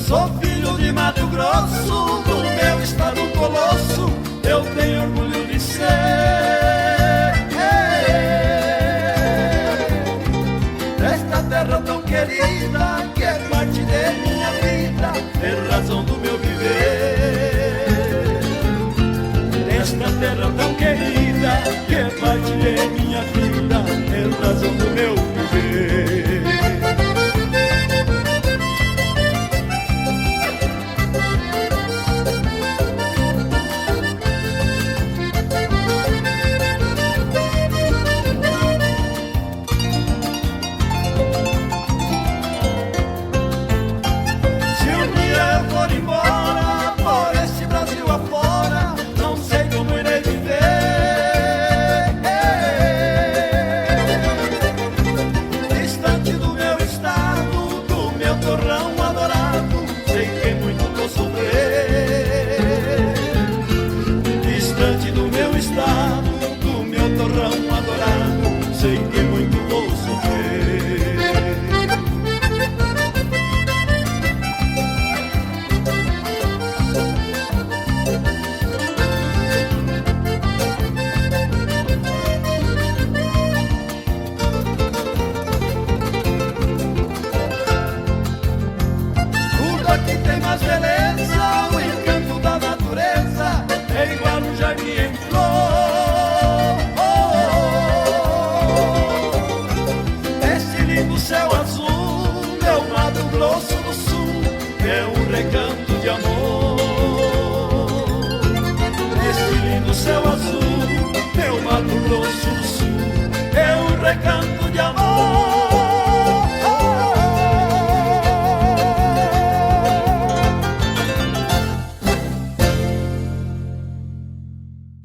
Sou filho de Mato Grosso, do meu estado colosso, eu tenho orgulho de ser. Desta terra tão querida, que é parte de minha vida, é razão do meu viver. Desta terra tão querida, que é parte de minha vida, é razão do meu viver. Sei que muito vou sofrer. Tudo aqui tem mais beleza, o encanto da natureza é igual um jardim em flor. Céu azul, meu mato